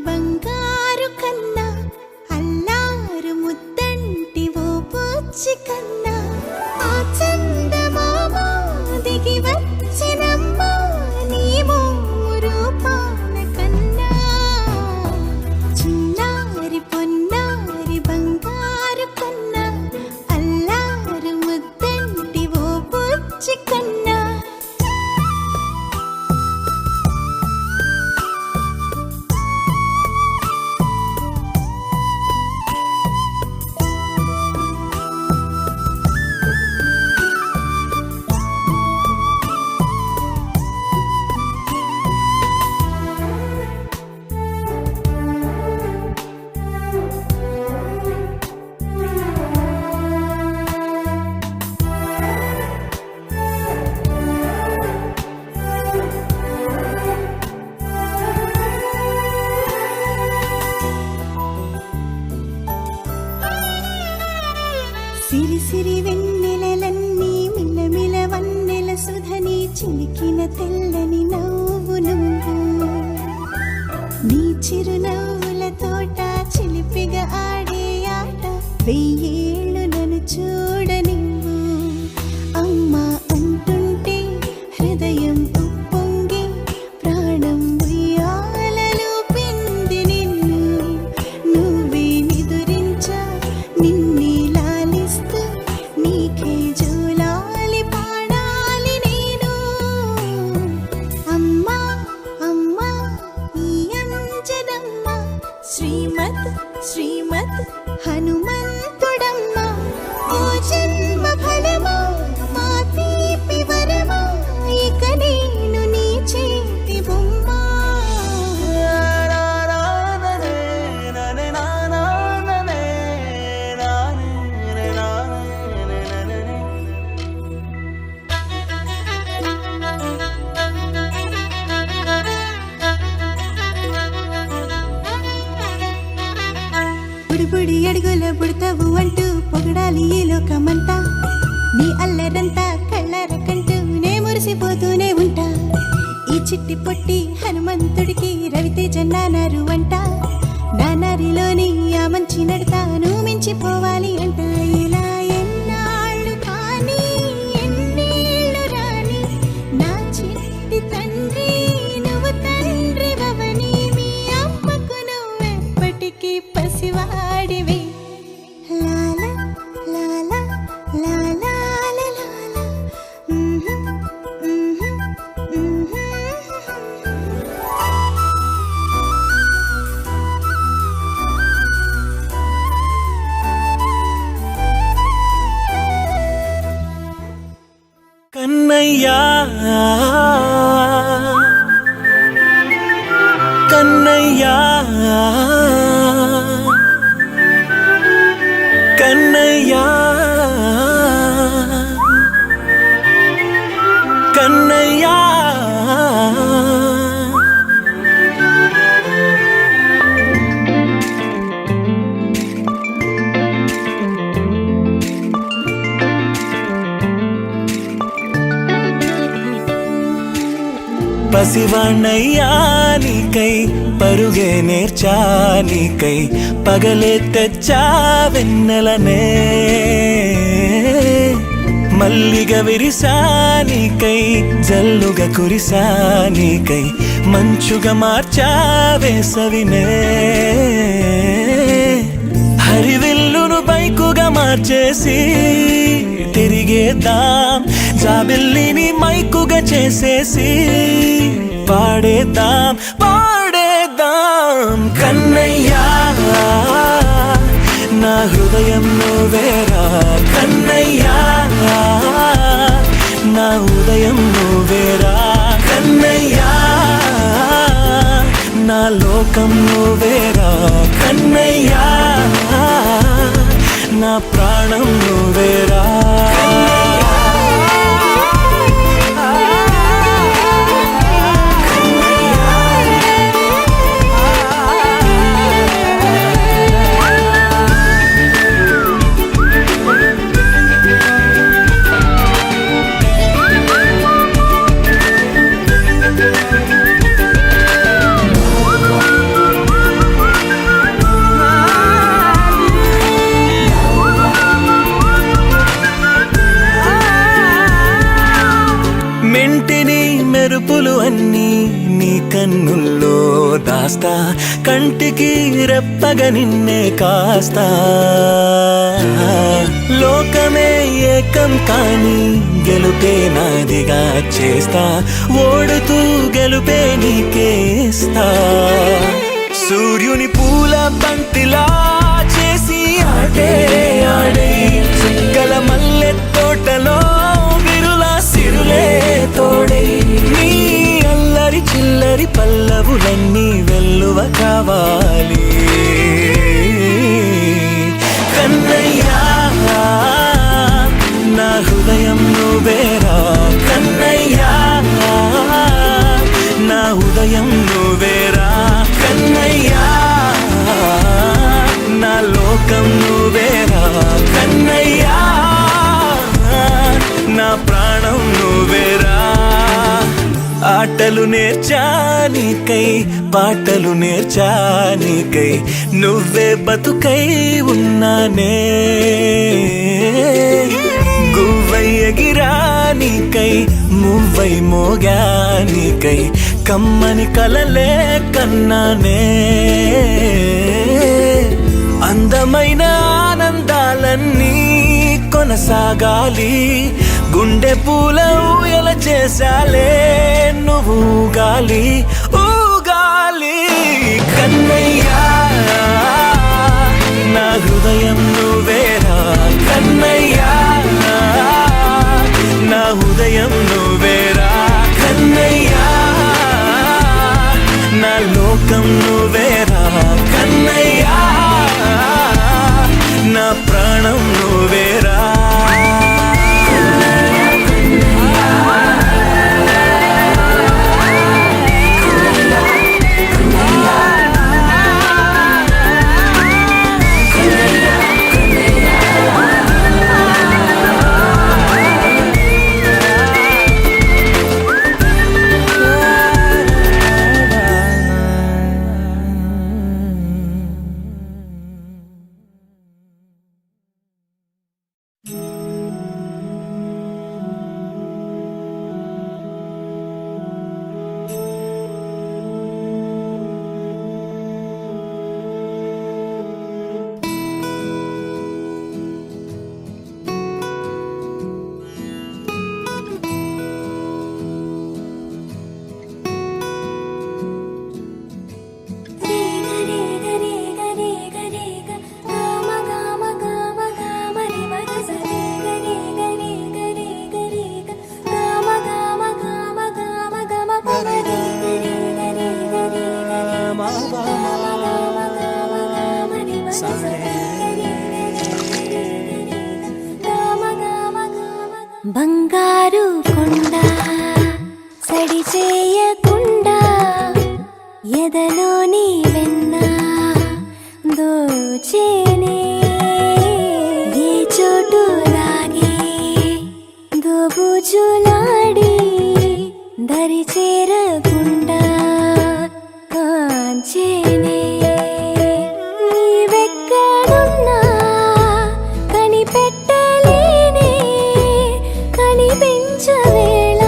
బంగారు కన్నా అల్లారు ముద్దంటి ఓ పూచి కన్నా ఆ చందమామ దిగి వచ్చినమ్మ నీ రూపాల కన్నా చిన్నారి పొన్నారి బంగారు కన్నా అల్లారు ముద్దంటి ఓ పూచి కన్నా సిరి సిరి వెన్నెలలన్నీ మిలమిల వన్నెల సుధని చిలికిన తెల్లని నవ్వు నువ్వు నీ చిరునవ్వుల తోట చిలిపిగా ఆడే ఆట వెయ్యేళ్ళు నన్ను చూడనివ్వు అమ్మా అంటుంటే హృదయం ఉప్పొంగి ప్రాణం ఉయ్యాలలో పిండి నిన్ను నువ్వే నిదురించా నిన్నే నీకే జూలాలి పాడాలి నేను అమ్మా అమ్మా ఈ అంజనమ్మ శ్రీమత్ శ్రీమత్ హనుమంతుడమ్మ ఓ జన్మ ఫలమా మా తీపి వరమా ఇక నేను నీ చేతి బొమ్మ బుడి అడుగుల బుడతావు అంటూ పొగడాలి ఈ లోకమంతా నీ అల్లరంతా కళ్ళరకంటూ నే మురిసిపోతూనే ఉంటా ఈ చిట్టి పొట్టి హనుమంతుడికి రవితేజ నానారు అంట నానారిలోని ఆ మంచి నడతాను మించిపోవాలి అంట ఇలా ఎన్నాళ్ళు కానీ ఎన్నేళ్ళు రాని నా చిట్టి తండ్రి నువ్వు తండ్రి భవని మీ అమ్మకు నువ్వెప్పటికీ పసివాడివి లాలా లాలా లాలా లాలా కన్నయ్యా కన్నయ్యా కన్నయ్యా కన్నయ్యా పసివాణ్ణయ్యా నీకై పరుగే నేర్చా నీకై పగలే తెచ్చా వెన్నెలనే మల్లిగ విరిసా నీకై జల్లుగా కురిసా నీకై మంచుగా మార్చా వేసవినే హరివిల్లును బైకుగా మార్చేసి తిరిగేద్దాం జాబిల్లిని మైకుగా చేసేసి పాడేద్దాం పాడేద్దాం కన్నయ్యా నా హృదయం నువ్వేరా కన్నయ్యా నా ఉదయం నువ్వేరా కన్నయ్యా నా లోకం నువ్వేరా కన్నయ్యా నా ప్రాణం నువ్వేరా దాస్తా కంటికి రెప్పగా నిన్నే కాస్తా లోకమే ఏకం కాని గెలుపే నాదిగా చేస్తా ఓడుతూ గెలుపే నీకేస్తా సూర్యుని పూల బంతిలా చేసి ఆడే ఆడే చుక్కల మల్లె తోటలో విరులా సిరులే తోడే నీ అల్లరి చిల్లరి పల్లవులన్నీ వెల్లువ కావాలి కన్నయ్యా నా హృదయం నువ్వేరా కన్నయ్యా నా హృదయం నువ్వేరా కన్నయ్యా నా లోకం నువ్వేరా కన్నయ్యా నా ప్రాణం నువ్వేరా ఆటలు నేర్చానికై పాటలు నేర్చానికై నువ్వే బతుకై ఉన్నానే గువ్వై ఎగిరానికై మువ్వై మోగానికై కమ్మని కలలే కన్నానే అందమైన ఆనందాలన్నీ కొనసాగాలి గుండె పూల ఊయల చేసాలే నువ్వు ఊగాలి ఊగాలి కన్నయ్యా నా హృదయం నువ్వేరా కన్నయ్యా నా హృదయం నువ్వేరా కన్నయ్యా నా లోకం నువ్వేరా కన్నయ్యా నా ప్రాణం నువ్వేరా బంగారు కొండ సడి చేయకుండా ఎదలోని వెన్న దోచేనే ఏ చోటు లాగే దోబుజులాడి దరి చేరకుండా కాంచేనే నీవెక్కడున్నా కనిపెట్టలేనే కనిపించవేళ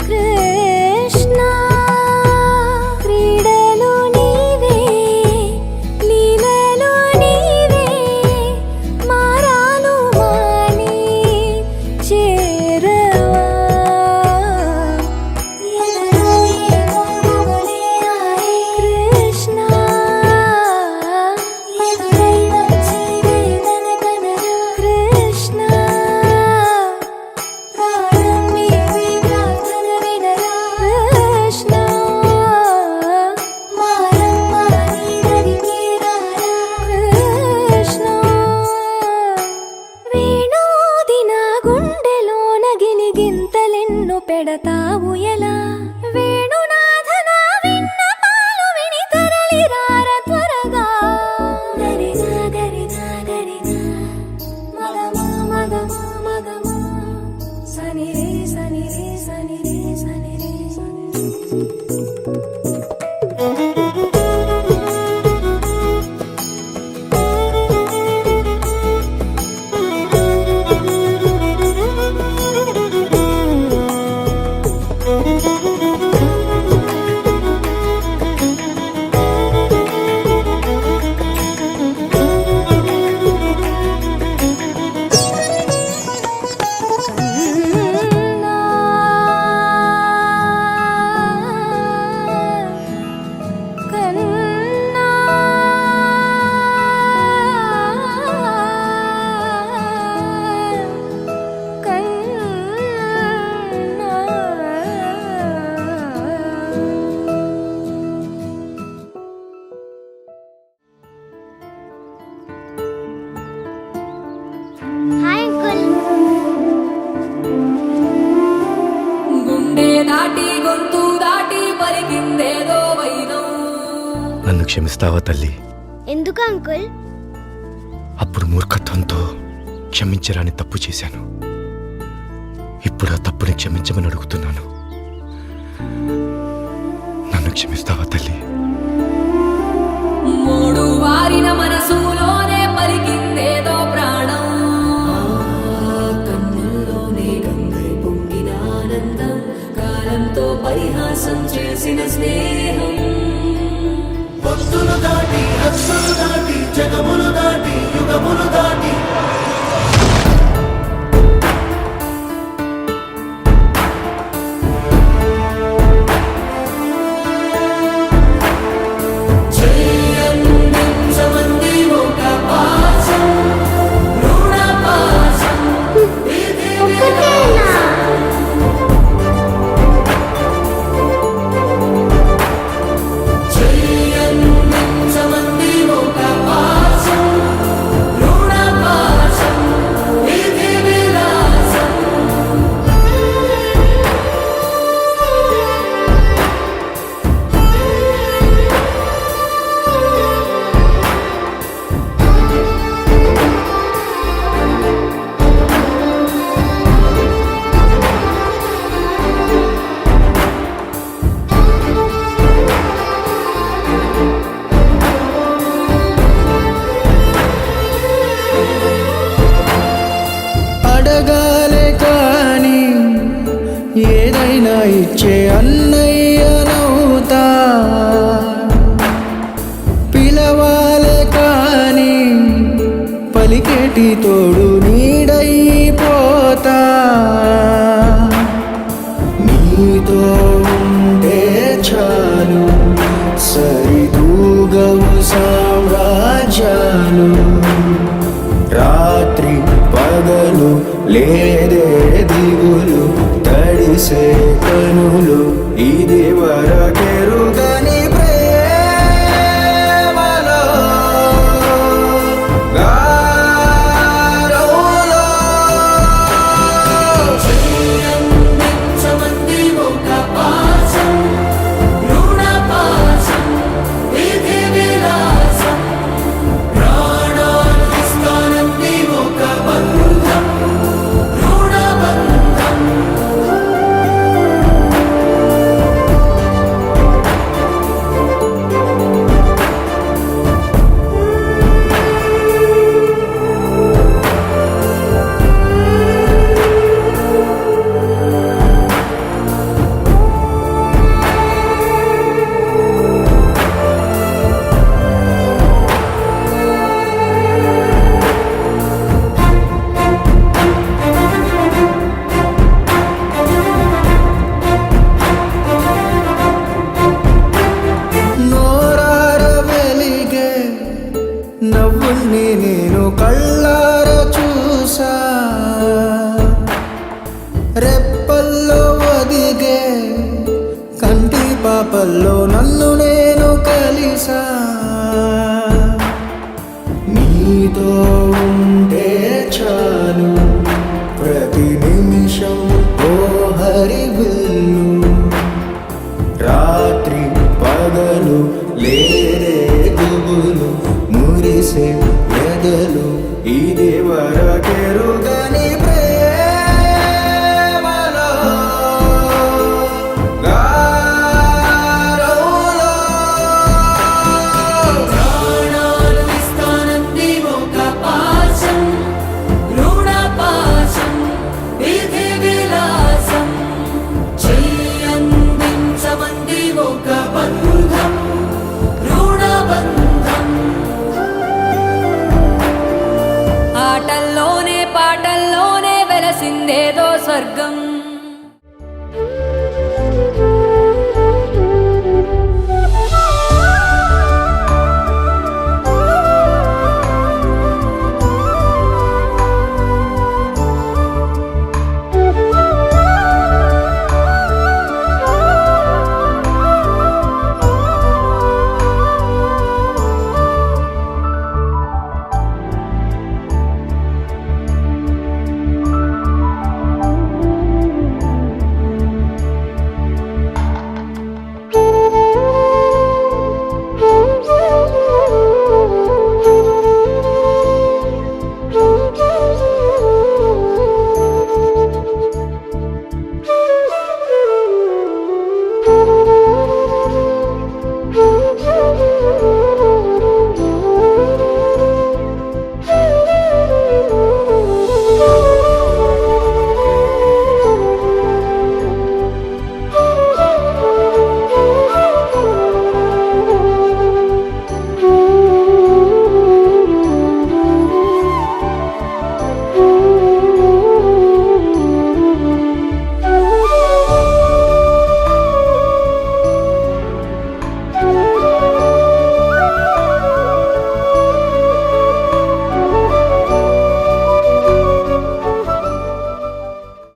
కృష్ణ క్రీడలు నీవే లీలలు నీవే మారాను మాని చేరవా దాటి గొంతు దాటి పలికిందేదో వైనం. నన్ను క్షమిస్తావా తల్లి? ఎందుకు అంకుల్? అప్పుడు మూర్ఖత్వంతో క్షమించరాని తప్పు చేశాను. ఇప్పుడు ఆ తప్పుని క్షమించమని అడుగుతున్నాను. నన్ను క్షమిస్తావా తల్లి? మూడు వారిన మనసులోనే పలికిందేదో ప్రాణం. కన్నుల్లోనే గంగై పొంగిన ఆనందం, కాలంతో పరిహాసం చేసిన స్నేహం. భక్తులు దాటి హస్సులు దాటి జగములు దాటి యుగములు దాటి చెయ్యందించమంది ఒక పాశం, రుణ పాశం, ఇది విలాసం. చెయ్యందించమంది ఒక పాశం, రుణ పాశం, ఇది విలాసం. అడగాలే కాని ఏదైనా ఇచ్చే అన్నయ్యనవుతా, పిలవాలే కాని పలికేటి తోడు నీడైపోతా. నీతో ఉంటే చాలు సరిదూగవు సామ్రాజ్యాలు. రాత్రి పగలు లేదే దిగులు, తడిసే కనులు ఇది వరకెరుగని ప్రేమలో గారోలో. చెయ్యందించమంది ఒక పాశం, రుణ పాశం, ఇది విలాసం. ప్రాణాలు ఇస్తానంది ఒక బంధం, రుణ బంధం. నోరార వెలిగే నవ్వుల్ని నేను కళ్ళార చూసా, రెప్పల్లో ఒదిగే కంటి పాపల్లో నన్ను నేను కలిసా. నీతో ఉంటే చాలు ప్రతి నిమిషం ఓ హరివిల్లు. రాత్రి పగలు లేరే గుబులు, మురిసే ఎదలు ఇది వరకెరుగని ప్రేమలో గారోలో. ప్రాణాలు ఇస్తానంది ఒక పాశం, రుణ పాశం, ఇది విలాసం. చెయ్యందించమంది ఒక బంధం, రుణ బంధం. ఆటల్లోనే పాటల్లోనే వెలసిందేదో స్వర్గం.